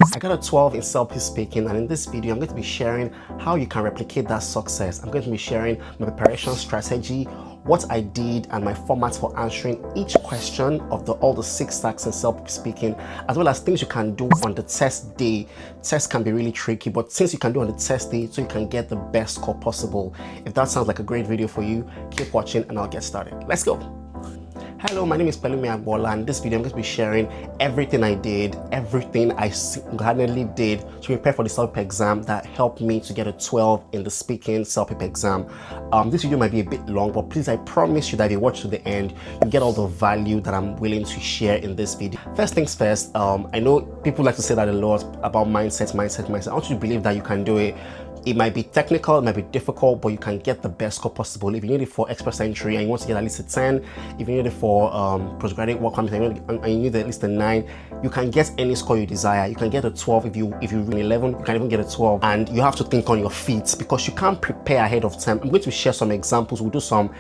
I got a 12 in CELPIP Speaking, and in this video I'm going to be sharing how you can replicate that success. I'm going to be sharing my preparation strategy, what I did, and my format for answering each question of all the 6 tasks in CELPIP Speaking, as well as things you can do on the test day. Tests can be really tricky, but things you can do on the test day so you can get the best score possible. If that sounds like a great video for you, keep watching and I'll get started. Let's go. Hello, my name is Pelumi Agbola, and in this video I'm going to be sharing everything I did, everything I single-handedly did to prepare for the CELPIP exam that helped me to get a 12 in the speaking CELPIP exam. This video might be a bit long, but please, I promise you that if you watch to the end, you get all the value that I'm willing to share in this video. First things first, I know people like to say that a lot about mindset. I want you to believe that you can do it. It might be technical, it might be difficult, but you can get the best score possible. If you need it for express entry and you want to get at least a 10, if you need it for postgraduate work permit and you need at least a 9, you can get any score you desire. You can get a 12 if you run 11, you can even get a 12. And you have to think on your feet because you can't prepare ahead of time. I'm going to share some examples. We'll do some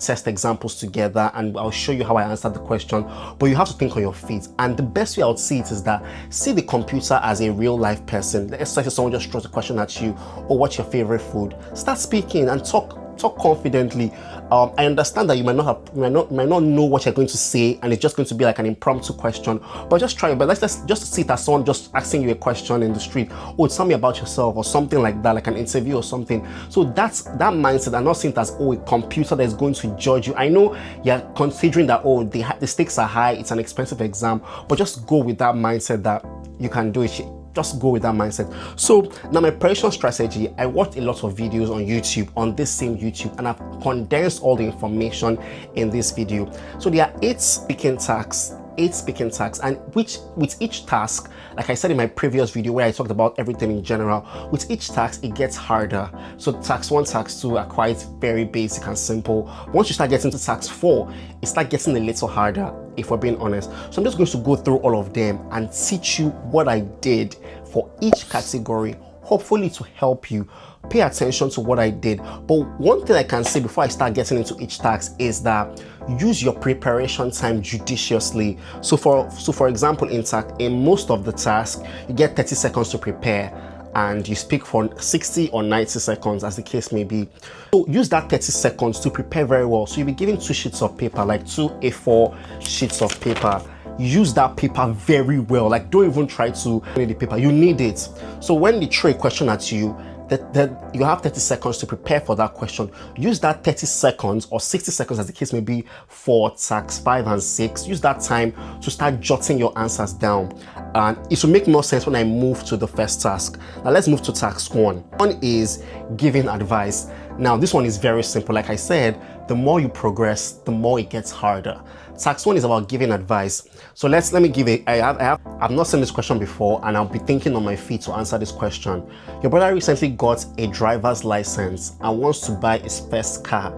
test examples together and I'll show you how I answered the question. But you have to think on your feet. And the best way I would see it is that see the computer as a real life person. Let's say someone just throws a question at you, or what's your favorite food? Start speaking and talk confidently. I understand that you might not know what you're going to say, and it's just going to be like an impromptu question. But just try. But let's just see it as someone just asking you a question in the street. Oh, tell me about yourself, or something like that, like an interview or something. So that's that mindset. I'm not seeing it as a computer that is going to judge you. I know you're considering that the stakes are high. It's an expensive exam, but just go with that mindset that you can do it. Just go with that mindset. So now my preparation strategy, I watched a lot of videos on YouTube, on this same YouTube, and I've condensed all the information in this video. So there are 8 speaking tasks, and with each task, like I said in my previous video where I talked about everything in general, with each task it gets harder. So task 1, task 2 are quite very basic and simple. Once you start getting to task 4, it starts getting a little harder, if we're being honest. So I'm just going to go through all of them and teach you what I did for each category, hopefully to help you. Pay attention to what I did. But one thing I can say before I start getting into each task is that use your preparation time judiciously. So for example, in most of the tasks, you get 30 seconds to prepare and you speak for 60 or 90 seconds as the case may be. So use that 30 seconds to prepare very well. So you'll be given 2 sheets of paper, like 2 A4 sheets of paper. Use that paper very well. Like, don't even try to read the paper. You need it. So when they throw a question at you, that you have 30 seconds to prepare for that question. Use that 30 seconds or 60 seconds as the case may be for tasks 5 and 6. Use that time to start jotting your answers down. And it will make more sense when I move to the first task. Now let's move to task 1. One is giving advice. Now this one is very simple. Like I said, the more you progress, the more it gets harder. Task 1 is about giving advice. So let me give it. I've not seen this question before, and I'll be thinking on my feet to answer this question. Your brother recently got a driver's license and wants to buy his first car.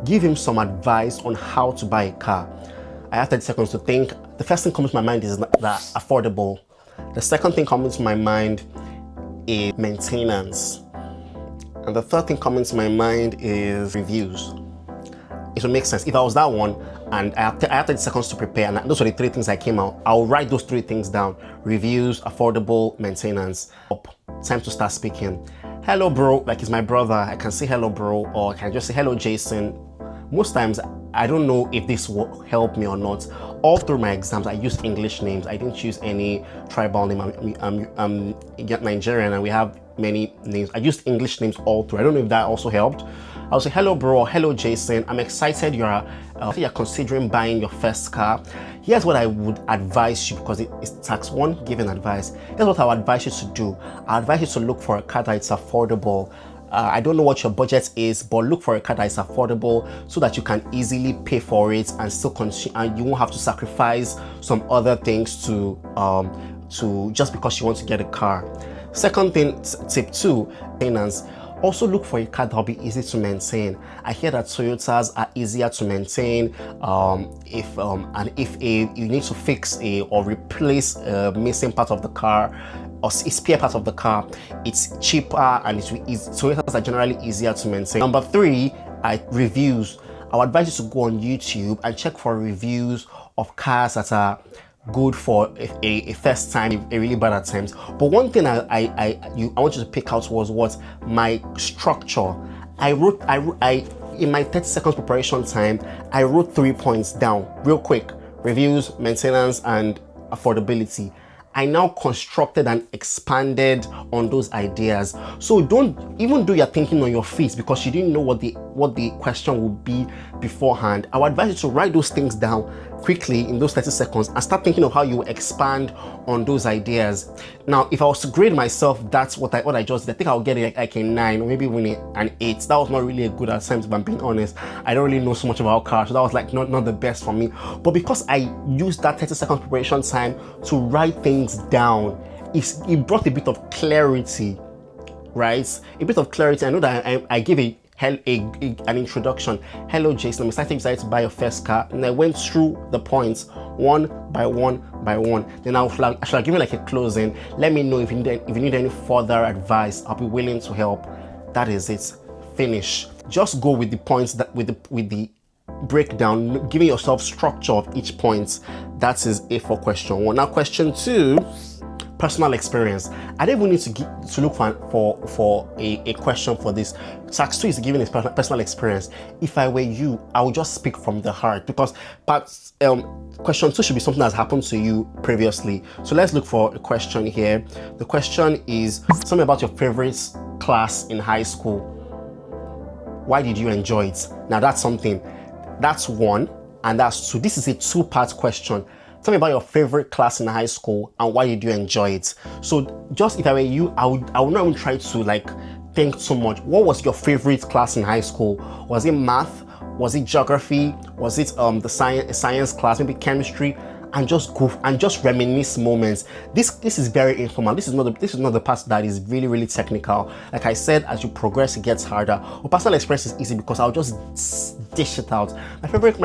Give him some advice on how to buy a car. I have 30 seconds to think. The first thing comes to my mind is that affordable. The second thing coming to my mind is maintenance. And the third thing coming to my mind is reviews. It will make sense. If I was that one and I have 30 seconds to prepare, and those are the 3 things I came out, I'll write those 3 things down: reviews, affordable, maintenance. Time to start speaking. Hello bro, like it's my brother. I can say hello bro, or I can just say hello Jason. Most times I don't know if this will help me or not. All through my exams I used English names. I didn't choose any tribal name. I'm Nigerian and we have many names. I used English names all through. I don't know if that also helped. I'll say hello bro, hello Jason, I'm excited you're considering buying your first car. Here's what I would advise you, because it's task 1, giving advice. Here's what I would advise you to do. I advise you to look for a car that is affordable. I don't know what your budget is, but look for a car that is affordable so that you can easily pay for it and still continue, and you won't have to sacrifice some other things to just because you want to get a car. Second thing, tip 2, maintenance. Also look for a car that will be easy to maintain. I hear that Toyotas are easier to maintain. If you need to fix or replace a missing part of the car or a spare part of the car, it's cheaper and Toyotas are generally easier to maintain. Number 3, reviews. I would advise you to go on YouTube and check for reviews of cars that are good for a first time, a really bad at times. But one thing I want you to pick out was what my structure. I in my 30 seconds preparation time, I wrote 3 points down real quick: reviews, maintenance, and affordability. I now constructed and expanded on those ideas. So don't, even though you're thinking on your feet because you didn't know what the question would be beforehand, I would advise you to write those things down quickly in those 30 seconds and start thinking of how you expand on those ideas. Now, if I was to grade myself, that's what I just did. I think I'll get it like a 9 or maybe even an 8. That was not really a good attempt, if I'm being honest. I don't really know so much about cars, so that was like not the best for me. But because I used that 30 seconds preparation time to write things down, it brought a bit of clarity, right? A bit of clarity. I know that I gave an introduction. Hello, Jason, I'm excited to buy your first car. And I went through the points one by one by one. Then I shall give you like a closing. Let me know if you need any further advice. I'll be willing to help. That is it. Finish. Just go with the points that with the breakdown, giving yourself structure of each point. That is it for question 1. Now, question 2. Personal experience. I don't even need to look for a question for this. Task 2 is giving his personal experience. If I were you, I would just speak from the heart, because question 2 should be something that's happened to you previously. So let's look for a question here. The question is something about your favorite class in high school. Why did you enjoy it? Now that's something. That's 1, and that's 2. This is a 2-part question. Tell me about your favorite class in high school and why did you enjoy it? So just, if I were you, I would not even try to like think too much. What was your favorite class in high school? Was it math? Was it geography? Was it the science class? Maybe chemistry? And just go and just reminisce moments. This is very informal. This is not the part that is really technical. Like I said, as you progress, it gets harder. But personal experience is easy because I'll just dish it out. My favorite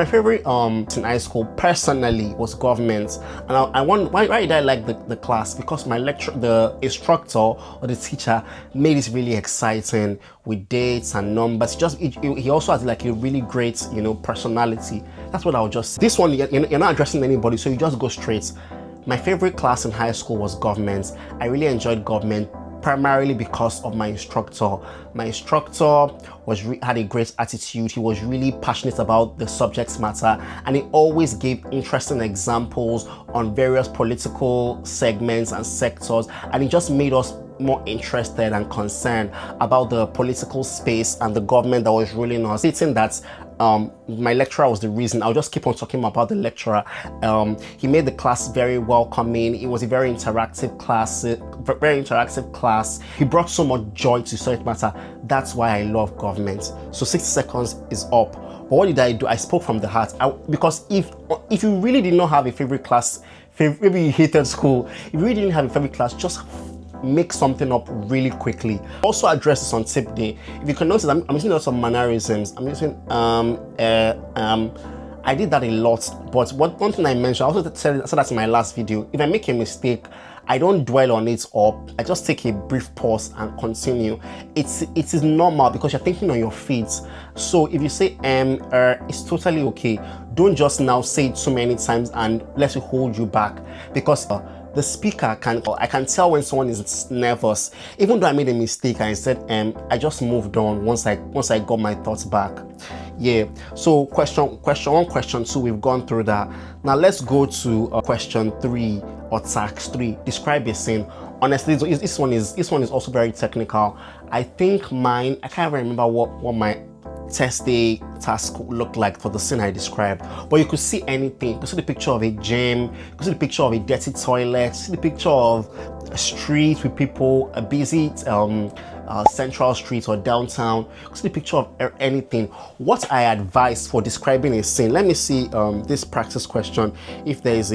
in high school personally was government, and why did I like the class? Because the instructor or the teacher made it really exciting with dates and numbers. He also has like a really great personality. That's what I'll just say. This one, you're not addressing anybody, so you just go straight. My favorite class in high school was government. I really enjoyed government primarily because of my instructor. My instructor had a great attitude. He was really passionate about the subject matter, and he always gave interesting examples on various political segments and sectors, and it just made us more interested and concerned about the political space and the government that was ruling us. Stating that my lecturer was the reason. I'll just keep on talking about the lecturer. He made the class very welcoming. It was a very interactive class. He brought so much joy to subject matter. That's why I love government. So 60 seconds is up. But what did I do? I spoke from the heart. Because if you really did not have a favorite class, maybe you hated school, if you really didn't have a favorite class, just make something up really quickly. Also address this on tip day. If you can notice, I'm using lots of mannerisms. I'm using I did that a lot, but one thing I mentioned, I also said that in my last video. If I make a mistake, I don't dwell on it, or I just take a brief pause and continue. It is normal because you're thinking on your feet. So if you say it's totally okay. Don't just now say it so many times and let it hold you back, because the speaker I can tell when someone is nervous. Even though I made a mistake, I said I just moved on once I got my thoughts back. Yeah. So question 1, question 2, we've gone through that. Now let's go to question 3 or task 3. Describe a scene. Honestly, this one is also very technical. I think mine, I can't remember what my test day task looked like for the scene I described, but you could see anything. You could see the picture of a gym, you could see the picture of a dirty toilet, see the picture of a street with people, a busy central street or downtown. You could see the picture of anything. What I advise for describing a scene, let me see this practice question. If there is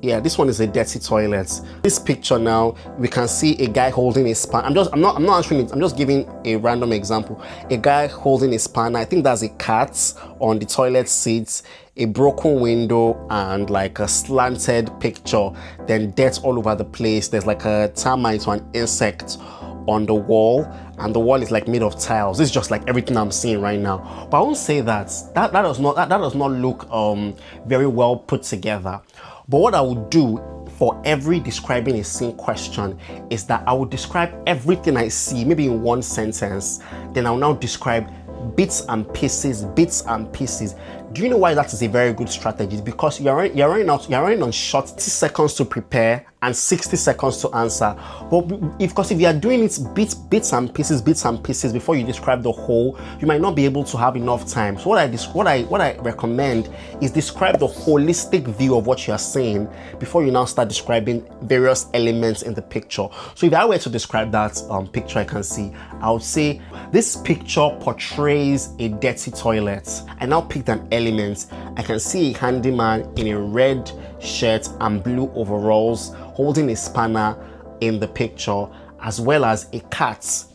this one is a dirty toilet. This picture now, we can see a guy holding a spanner. I'm not answering it. I'm just giving a random example. A guy holding a spanner. I think that's a cat on the toilet seat, a broken window, and like a slanted picture. Then dirt all over the place. There's like a termite or an insect on the wall, and the wall is like made of tiles. This is just like everything I'm seeing right now. But I won't say that does not look very well put together. But what I would do for every describing a scene question is that I would describe everything I see, maybe in one sentence. Then I'll now describe bits and pieces. Do you know why that is a very good strategy? It's because you're running on short 60 seconds to prepare and 60 seconds to answer. But because if you are doing it bits and pieces before you describe the whole, you might not be able to have enough time. So what I recommend is describe the holistic view of what you are saying before you now start describing various elements in the picture. So if I were to describe that picture I can see, I would say this picture portrays a dirty toilet. I now picked an element. I can see a handyman in a red shirt and blue overalls holding a spanner in the picture, as well as a cat.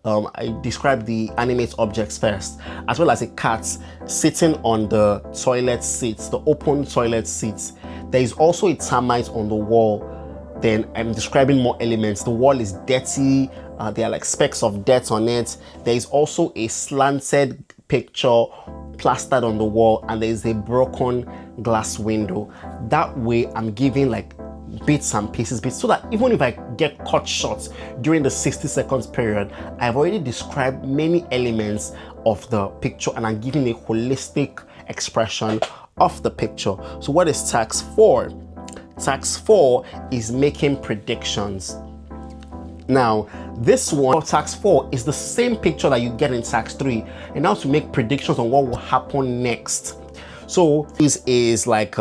I described the animate objects first, as well as a cat sitting on the toilet seats, the open toilet seats. There is also a termite on the wall. Then I'm describing more elements. The wall is dirty. There are like specks of dirt on it. There is also a slanted picture plastered on the wall, and there is a broken glass window. That way I'm giving like bits and pieces, so that even if I get cut short during the 60 seconds period, I've already described many elements of the picture and I'm giving a holistic expression of the picture. So what is task 4? Task 4 is making predictions. Now, this one, task 4, is the same picture that you get in task 3, and now to make predictions on what will happen next. So this is like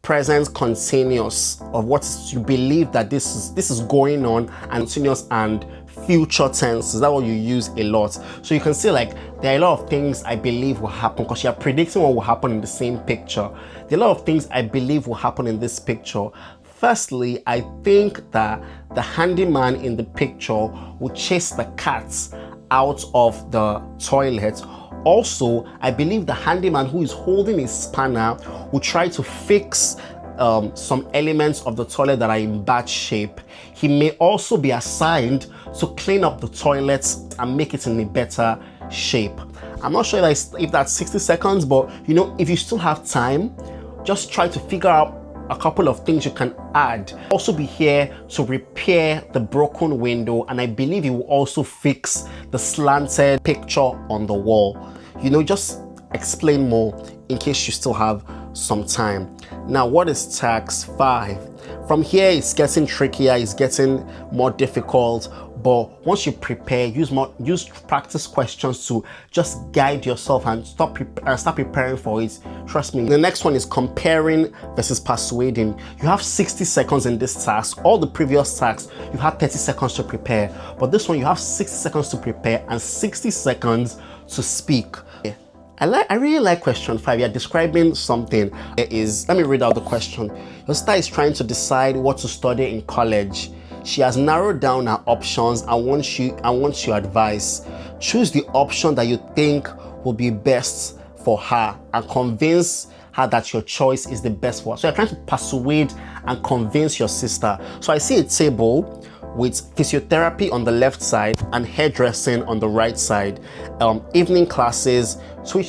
present continuous of what you believe that this is going on, and continuous and future tenses. That's what you use a lot. So you can see like there are a lot of things I believe will happen because you are predicting what will happen in the same picture. There are a lot of things I believe will happen in this picture. Firstly, I think that the handyman in the picture will chase the cats out of the toilet. Also, I believe the handyman who is holding his spanner will try to fix some elements of the toilet that are in bad shape. He may also be assigned to clean up the toilets and make it in a better shape. I'm not sure if that's 60 seconds, but you know, if you still have time, just try to figure out a couple of things you can add. Also be here to repair the broken window, and I believe you will also fix the slanted picture on the wall. You know, just explain more in case you still have some time. Now, what is task 5? From here, it's getting trickier, it's getting more difficult, but once you prepare, use practice questions to just guide yourself and start preparing for it. Trust me. The next one is comparing versus persuading. You have 60 seconds in this task. All the previous tasks, you had 30 seconds to prepare, but this one you have 60 seconds to prepare and 60 seconds to speak. I really like question 5. You're describing something. Let me read out the question. Your sister is trying to decide what to study in college. She has narrowed down her options and wants your advice. Choose the option that you think will be best for her and convince her that your choice is the best for her. So you're trying to persuade and convince your sister. So I see a table with physiotherapy on the left side and hairdressing on the right side. Evening classes, so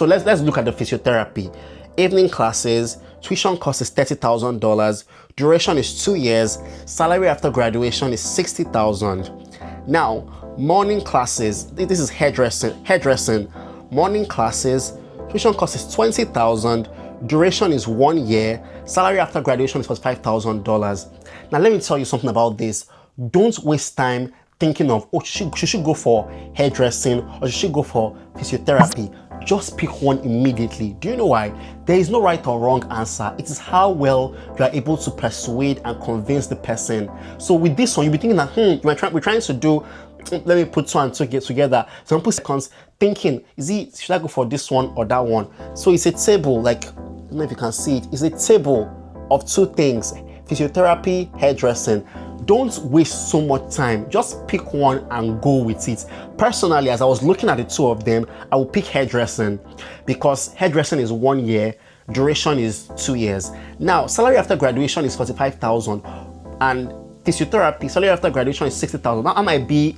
let's look at the physiotherapy. Evening classes, tuition cost is $30,000, duration is 2 years, salary after graduation is $60,000. Now, morning classes, this is hairdressing. Morning classes, tuition cost is $20,000, duration is 1 year, salary after graduation is $45,000. Now let me tell you something about this. Don't waste time thinking of, oh, she should go for hairdressing or she should go for physiotherapy. Just pick one immediately. Do you know why? There is no right or wrong answer. It is how well you are able to persuade and convince the person. So with this one, you'll be thinking that, we're trying to do, let me put 2 and 2 together. So I'm put seconds thinking, should I go for this one or that one? So it's a table, like, I don't know if you can see it. It's a table of 2 things, physiotherapy, hairdressing. Don't waste so much time. Just pick one and go with it. Personally, as I was looking at the 2 of them, I will pick hairdressing because hairdressing is 1 year, duration is 2 years. Now, salary after graduation is $45,000 and physiotherapy, salary after graduation is $60,000. That might be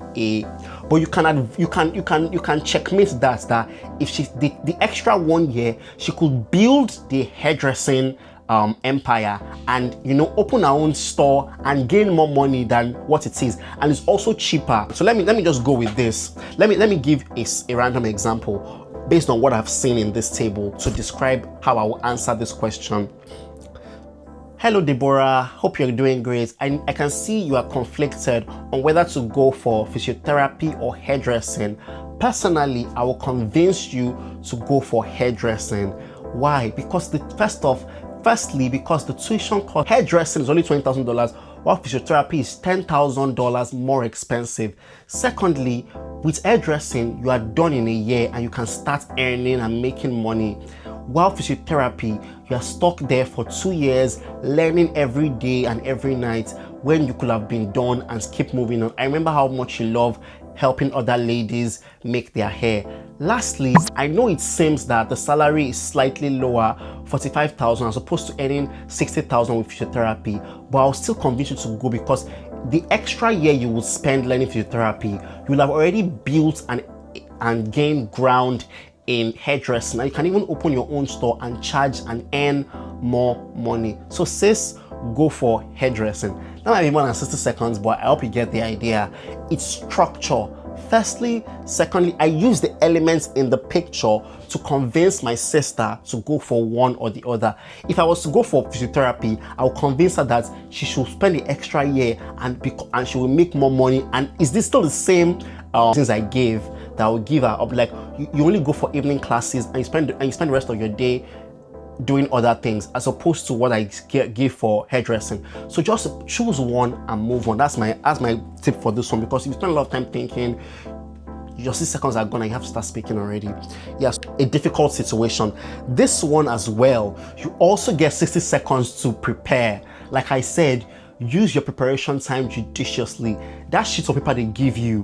but you can checkmate that if the extra 1 year, she could build the hairdressing empire and open our own store and gain more money than what it is, and it's also cheaper. So let me just go with this. Let me give a random example based on what I've seen in this table to describe how I will answer this question. Hello Deborah, hope you're doing great. I can see you are conflicted on whether to go for physiotherapy or hairdressing. Personally, I will convince you to go for hairdressing. Why? Because firstly, because the tuition cost hairdressing is only $20,000, while physiotherapy is $10,000 more expensive. Secondly, with hairdressing, you are done in a year and you can start earning and making money. While physiotherapy, you are stuck there for 2 years, learning every day and every night when you could have been done and keep moving on. I remember how much you love helping other ladies make their hair. Lastly, I know it seems that the salary is slightly lower, $45,000 as opposed to earning $60,000 with physiotherapy, but I'll still convince you to go because the extra year you will spend learning physiotherapy, you will have already built and gained ground in hairdressing. Now you can even open your own store and charge and earn more money. So sis, go for hairdressing. That might be more than 60 seconds, but I hope you get the idea. It's structure. Firstly, secondly, I use the elements in the picture to convince my sister to go for one or the other. If I was to go for physiotherapy, I will convince her that she should spend the extra year and she will make more money. And is this still the same things I gave that I will give her? I'll be like, you only go for evening classes and you spend the rest of your day doing other things as opposed to what I give for hairdressing. So just choose one and move on. That's my tip for this one, because if you spend a lot of time thinking, your 6 seconds are gone and you have to start speaking already. Yes, a difficult situation. This one as well, you also get 60 seconds to prepare. Like I said, use your preparation time judiciously. That sheet of paper they give you,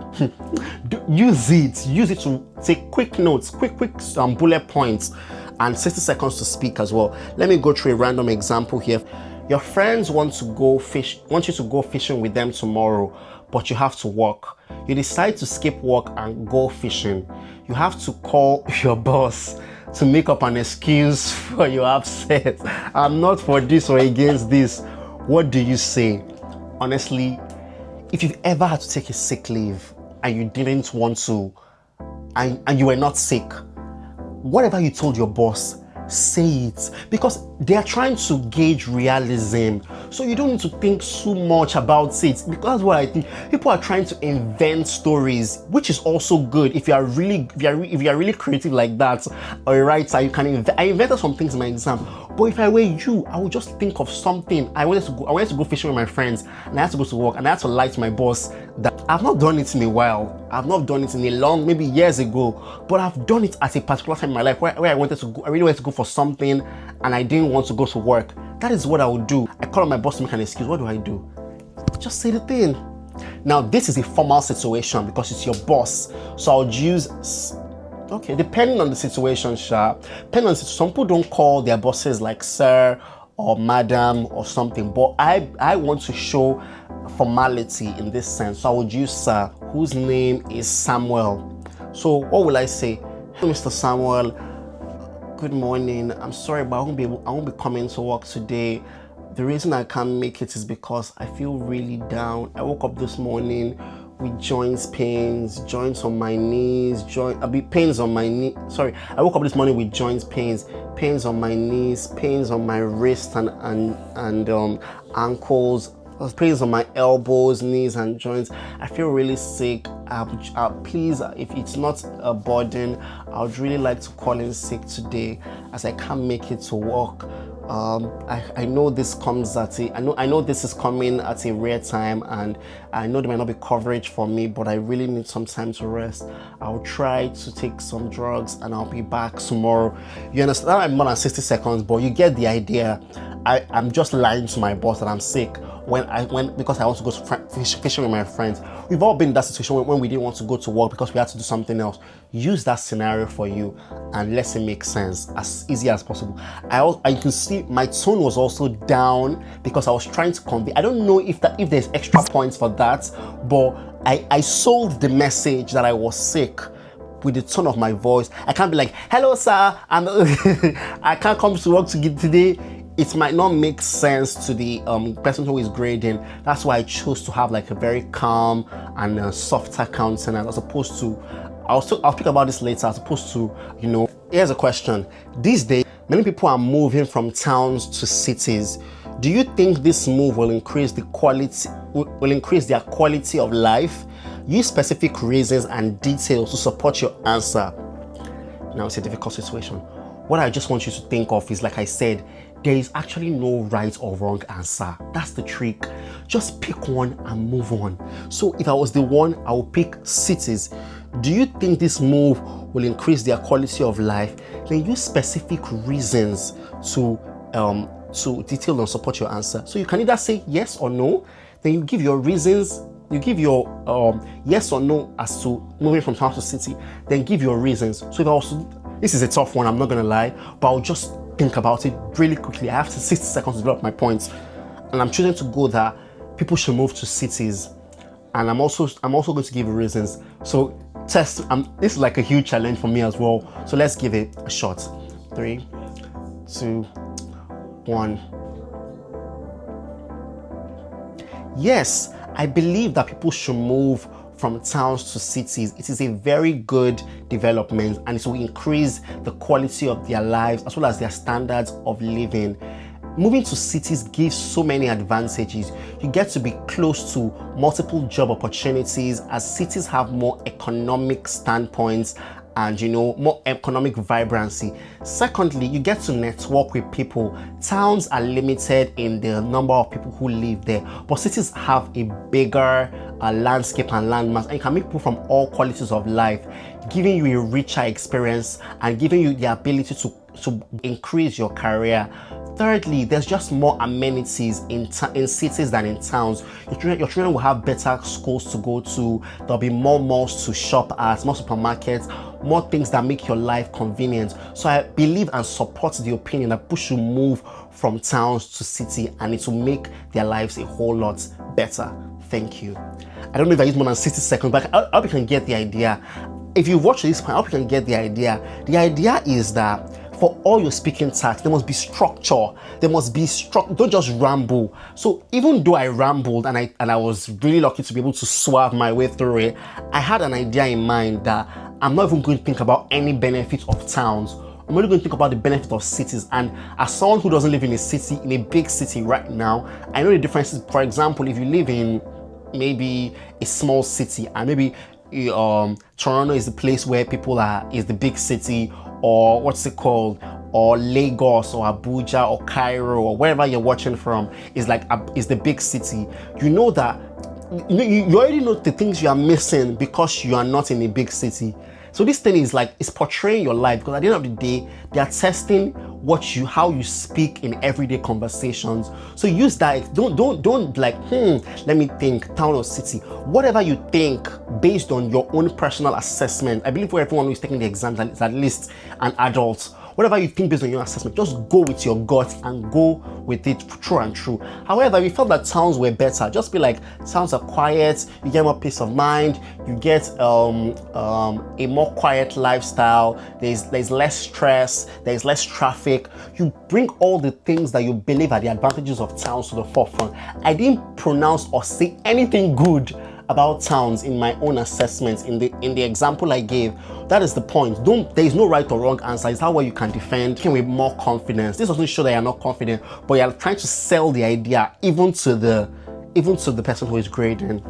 use it to take quick notes, quick bullet points, and 60 seconds to speak as well. Let me go through a random example here. Your friends want you to go fishing with them tomorrow, but you have to work. You decide to skip work and go fishing. You have to call your boss to make up an excuse for your absence. I'm not for this or against this. What do you say? Honestly, if you've ever had to take a sick leave and you didn't want to, and you were not sick, whatever you told your boss, say it, because they are trying to gauge realism. So you don't need to think so much about it, because that's what I think. People are trying to invent stories, which is also good if you are really creative like that, or a writer. You can I invented some things in my exam, but if I were you, I would just think of something. I wanted to go fishing with my friends, and I had to go to work, and I had to lie to my boss that I've not done it in a while. I've not done it in a long, maybe years ago, but I've done it at a particular time in my life where I wanted to go. I really wanted to go for something, and I didn't want to go to work. That is what I would do. I call on my boss to make an excuse. What do I do? Just say the thing. Now, this is a formal situation because it's your boss. So I would use, okay, depending on the situation, some people don't call their bosses like sir or madam or something, but I want to show formality in this sense. So I would use sir, whose name is Samuel. So what will I say? Mr. Samuel, good morning. I'm sorry, but I won't be coming to work today. The reason I can't make it is because I feel really down. I woke up this morning with joints on my knees, pains on my knee. Sorry, I woke up this morning with joints pains on my knees, pains on my wrists and ankles, pains on my elbows, knees, and joints. I feel really sick. Please, if it's not a burden, I would really like to call in sick today as I can't make it to work. I know this comes I know this is coming at a rare time, and I know there might not be coverage for me, but I really need some time to rest. I'll try to take some drugs and I'll be back tomorrow. You understand? I'm more than 60 seconds, but you get the idea. I'm just lying to my boss that I'm sick because I want to go fishing with my friends. We've all been in that situation when we didn't want to go to work because we had to do something else. Use that scenario for you and let it make sense as easy as possible. I can see my tone was also down because I was trying to convey. I don't know if there's extra points for that, but I sold the message that I was sick with the tone of my voice. I can't be like, hello sir, I can't come to work today. it might not make sense to the person who is grading. That's why I chose to have like a very calm and softer countenance, as opposed to, I'll speak about this later, as opposed to, you know, here's a question. These days, many people are moving from towns to cities. Do you think this move will increase their quality of life? Use specific reasons and details to support your answer. Now, it's a difficult situation. What I just want you to think of is, like I said, there is actually no right or wrong answer. That's the trick. Just pick one and move on. So if I was the one, I would pick cities. Do you think this move will increase their quality of life? Then use specific reasons to detail and support your answer. So you can either say yes or no, then you give your reasons, you give your yes or no as to moving from town to city, then give your reasons. So if I was to, this is a tough one, I'm not gonna lie, but I'll just think about it really quickly. I have 60 seconds to develop my points, and I'm choosing to go that people should move to cities, and I'm also going to give reasons. So test, this is like a huge challenge for me as well. So let's give it a shot. 3, 2, 1. Yes, I believe that people should move from towns to cities. It is a very good development, and it will increase the quality of their lives as well as their standards of living. Moving to cities gives so many advantages. You get to be close to multiple job opportunities, as cities have more economic standpoints and, you know, more economic vibrancy. Secondly, you get to network with people. Towns are limited in the number of people who live there, but cities have a bigger landscape and landmass, and you can meet people from all qualities of life, giving you a richer experience and giving you the ability to increase your career. Thirdly, there's just more amenities in cities than in towns. Your children will have better schools to go to. There'll be more malls to shop at, more supermarkets, more things that make your life convenient. So I believe and support the opinion that people should move from towns to city, and it will make their lives a whole lot better. Thank you. I don't know if I used more than 60 seconds, but I hope you can get the idea. If you watch this point, I hope you can get the idea. The idea is that for all your speaking tasks, there must be structure. There must be structure. Don't just ramble. So even though I rambled and I was really lucky to be able to swerve my way through it, I had an idea in mind that I'm not even going to think about any benefits of towns. I'm only going to think about the benefit of cities. And as someone who doesn't live in a city, in a big city right now, I know the differences. For example, if you live in maybe a small city, and maybe Toronto is the place where people are, is the big city, or what's it called, or Lagos or Abuja or Cairo or wherever you're watching from is the big city. You know that you already know the things you are missing because you are not in a big city. So this thing is like, it's portraying your life, because at the end of the day, they are testing how you speak in everyday conversations. So use that. Don't like, let me think, town or city. Whatever you think based on your own personal assessment. I believe for everyone who is taking the exam that is at least an adult. Whatever you think based on your assessment, just go with your gut and go with it true and true. However, we felt that towns were better. Just be like, towns are quiet, you get more peace of mind, you get a more quiet lifestyle, there's less stress, there's less traffic. You bring all the things that you believe are the advantages of towns to the forefront. I didn't pronounce or say anything good about towns in my own assessments in the example I gave. That is the point. There is no right or wrong answer. It's how well you can defend with more confidence. This doesn't show that you're not confident, but you're trying to sell the idea even to the person who is grading.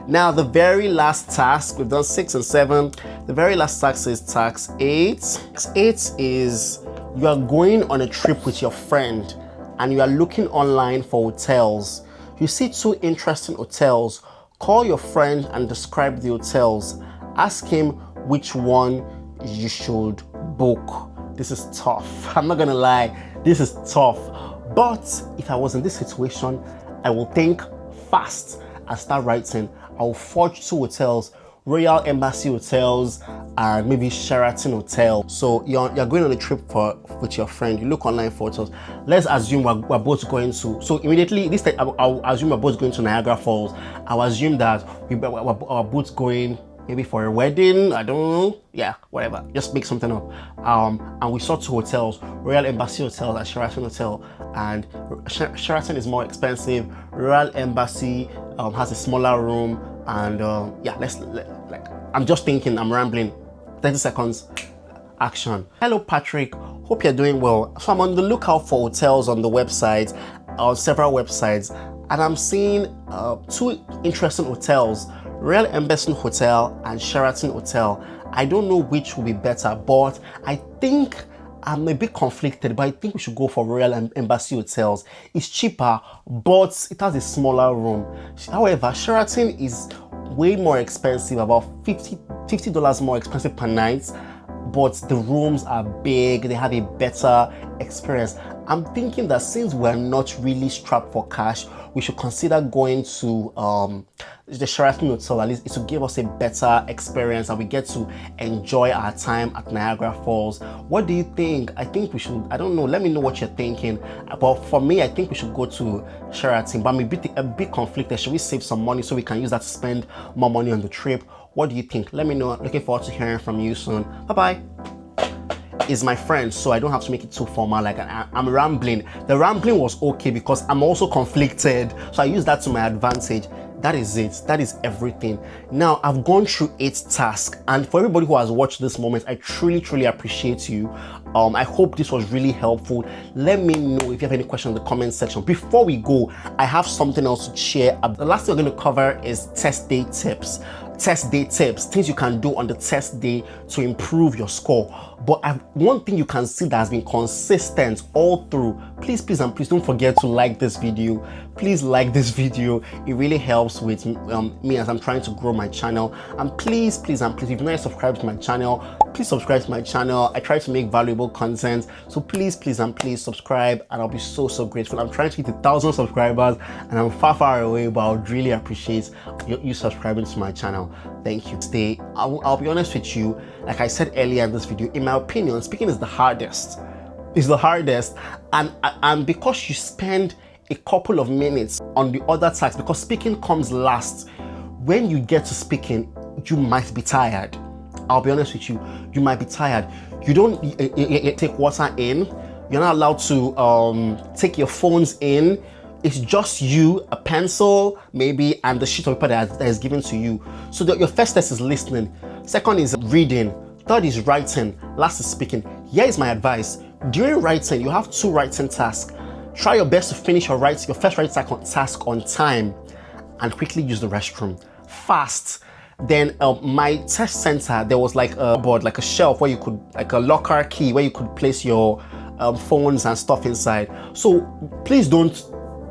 Now, the very last task, we've done 6 and 7. The very last task is task 8. Task 8 is you are going on a trip with your friend and you are looking online for hotels. You see 2 interesting hotels. Call your friend and describe the hotels. Ask him which one you should book. This is tough. I'm not gonna lie, this is tough. But if I was in this situation, I will think fast and start writing. I will forge 2 hotels, Royal Embassy Hotels and maybe Sheraton Hotel. So you're going on a trip with your friend. You look online for hotels. Let's assume we're both going to. So immediately I'll assume we're both going to Niagara Falls. I'll assume that we're both going maybe for a wedding, I don't know, yeah, whatever, just make something up. And we saw 2 hotels, Royal Embassy Hotel and Sheraton Hotel, and Sheraton is more expensive. Royal Embassy has a smaller room, and yeah, I'm just thinking, I'm rambling. 30 seconds, action. Hello Patrick, hope you're doing well. So I'm on the lookout for hotels on the website, on several websites, and I'm seeing 2 interesting hotels, Royal Embassy Hotel and Sheraton Hotel. I don't know which will be better, but I think I'm a bit conflicted, but I think we should go for Royal Embassy Hotels. It's cheaper, but it has a smaller room. However, Sheraton is way more expensive, about $50 more expensive per night, but the rooms are big, they have a better experience. I'm thinking that since we're not really strapped for cash, we should consider going to the Sheraton Hotel. At least it will give us a better experience and we get to enjoy our time at Niagara Falls. What do you think? I think we should, I don't know, let me know what you're thinking. But for me, I think we should go to Sheraton, but I'm a bit conflicted. Should we save some money so we can use that to spend more money on the trip? What do you think? Let me know. Looking forward to hearing from you soon. Bye-bye. Is my friend, so I don't have to make it too formal. Like I'm rambling. The rambling was okay because I'm also conflicted, so I use that to my advantage. That is it. That is everything. Now I've gone through 8 tasks, and for everybody who has watched this moment, I truly appreciate you. I hope this was really helpful. Let me know if you have any questions in the comment section. Before we go, I have something else to share. The last thing we're going to cover is test day tips. Test day tips, things you can do on the test day to improve your score. But one thing you can see that has been consistent all through, please and please don't forget to like this video. Please like this video. It really helps with me as I'm trying to grow my channel. And please and please, if you've not yet subscribed to my channel, please subscribe to my channel. I try to make valuable content, so please and please subscribe, and I'll be so grateful. I'm trying to hit 1,000 subscribers and I'm far away, but I would really appreciate you subscribing to my channel. Thank you. I'll be honest with you, like I said earlier in this video, in my opinion, speaking is the hardest. It's the hardest, and because you spend a couple of minutes on the other tasks, because speaking comes last, when you get to speaking, you might be tired. I'll be honest with you, you might be tired. You don't take water in. You're not allowed to take your phones in. It's just you, a pencil maybe, and the sheet of paper that is given to you. So your first test is listening, second is reading, third is writing, last is speaking. Here is my advice. During writing, you have 2 writing tasks. Try your best to finish your first writing task on time, and quickly use the restroom fast. Then my test center, there was like a board, like a shelf where you could, like a locker key where you could place your phones and stuff inside. So please don't,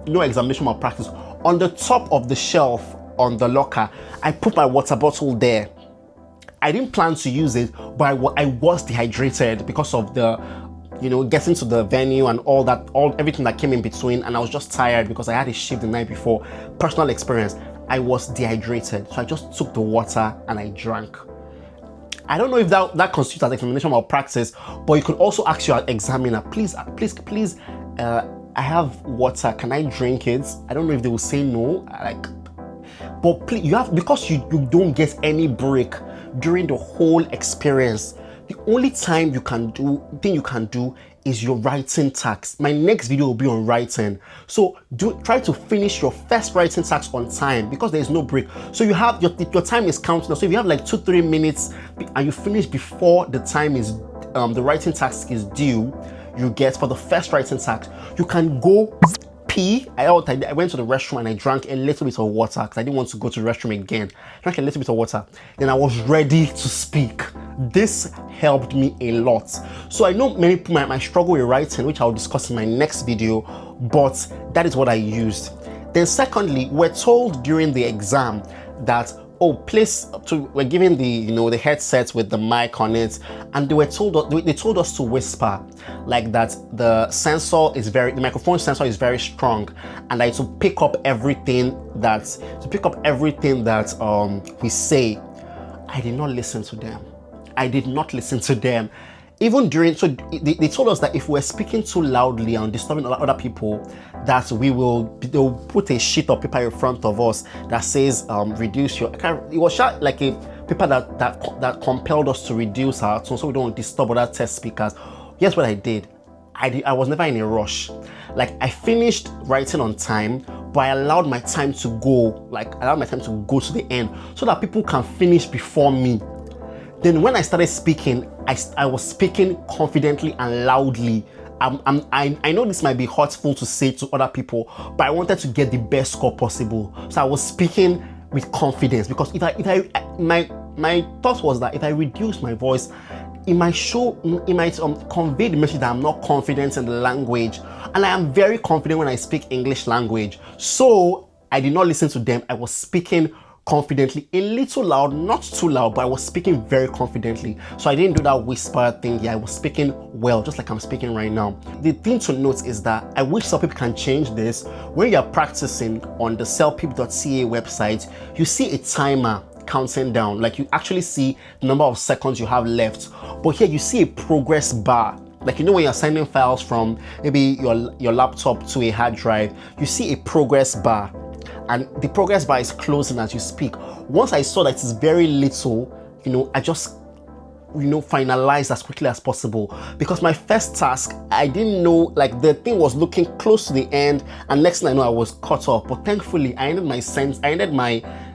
no examination malpractice. On the top of the shelf on the locker, I put my water bottle there. I didn't plan to use it, but I was dehydrated because of the, getting to the venue and everything that came in between, and I was just tired because I had a shift the night before. Personal experience. I was dehydrated, so I just took the water and I drank. I don't know if that constitutes as examination malpractice, but you could also ask your examiner, please, I have water, can I drink it? I don't know if they will say no, but please, because you don't get any break during the whole experience. The only thing you can do is your writing task. My next video will be on writing. So try to finish your first writing task on time, because there is no break. So you have your time is counting. So if you have like 2-3 minutes and you finish before the time is the writing task is due, you get for the first writing task, you can go pee. I went to the restroom and I drank a little bit of water because I didn't want to go to the restroom again. Drank a little bit of water. Then I was ready to speak. This helped me a lot. So I know many people might struggle with writing, which I'll discuss in my next video, but that is what I used. Then secondly, we're told during the exam that, we're given the headset with the mic on it, and they told us to whisper, like that the microphone sensor is very strong, and like to pick up everything that we say. I did not listen to them. Even during, so they told us that if we're speaking too loudly and disturbing other people, that they'll put a sheet of paper in front of us that says reduce your, it was like a paper that compelled us to reduce our tone so we don't disturb other test speakers. Guess what I did? I was never in a rush. Like, I finished writing on time, but I allowed my time to go. Like, I allowed my time to go to the end so that people can finish before me. Then when I started speaking, I was speaking confidently and loudly. I know this might be hurtful to say to other people, but I wanted to get the best score possible. So I was speaking with confidence, because my thought was that if I reduce my voice, it might convey the message that I'm not confident in the language, and I am very confident when I speak English language. So I did not listen to them. I was speaking confidently, a little loud, not too loud, but I was speaking very confidently. So I didn't do that whisper thing. Yeah, I was speaking well, just like I'm speaking right now. The thing to note is that I wish CELPIP can change this. When you're practicing on the CELPIP.ca website, you see a timer counting down. Like, you actually see the number of seconds you have left. But here you see a progress bar. Like, you know, when you're sending files from maybe your laptop to a hard drive, you see a progress bar. And the progress bar is closing as you speak. Once I saw that it's very little, I just, finalized as quickly as possible. Because my first task, I didn't know, like, the thing was looking close to the end, and next thing I know, I was cut off. But thankfully, I ended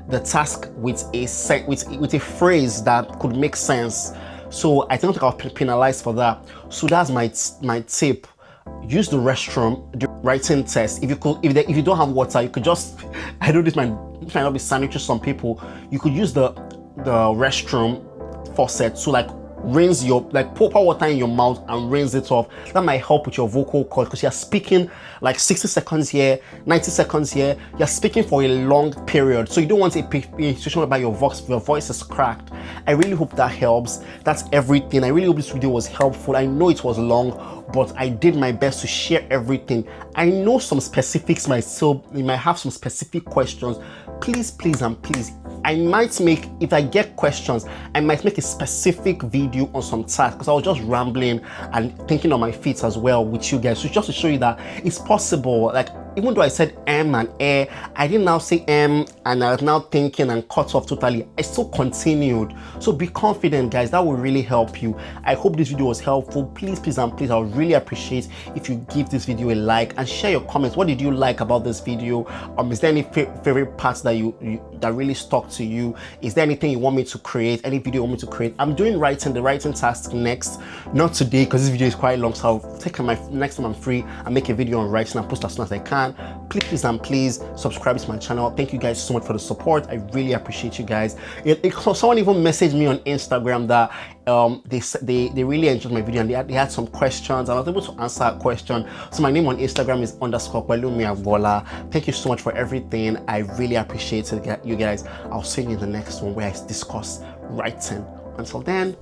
the task with a phrase that could make sense. So I don't think I'll be penalized for that. So that's my tip. Use the restroom, the writing test. If you don't have water, you could just, I know this might not be sanitary to some people, you could use the restroom faucet to, like, rinse pour water in your mouth and rinse it off. That might help with your vocal cords, because you're speaking like 60 seconds here, 90 seconds here. You're speaking for a long period, so you don't want a situation whereby your voice is cracked. I really hope that helps. That's everything. I really hope this video was helpful. I know it was long, but I did my best to share everything. I know some specifics you might have some specific questions. Please and please, if I get questions, I might make a specific video on some tasks, because I was just rambling and thinking on my feet as well with you guys. So just to show you that it's possible. Like, even though I said M and A, I didn't now say M and I was now thinking and cut off totally. I still continued. So be confident, guys. That will really help you. I hope this video was helpful. Please and please, I would really appreciate if you give this video a like and share your comments. What did you like about this video? Is there any favorite parts that that really stuck to you? Is there anything you want me to create? Any video you want me to create? I'm doing the writing task next, not today, because this video is quite long. So I'll take my next time I'm free and make a video on writing and post as soon as I can. Please and please subscribe to my channel. Thank you guys so much for the support. I really appreciate you guys. Someone even messaged me on Instagram that they really enjoyed my video and they had some questions, and I was able to answer a question. So my name on Instagram is _Pelumi. Thank you so much for everything. I really appreciate it, you guys. I'll see you in the next one where I discuss writing. Until then,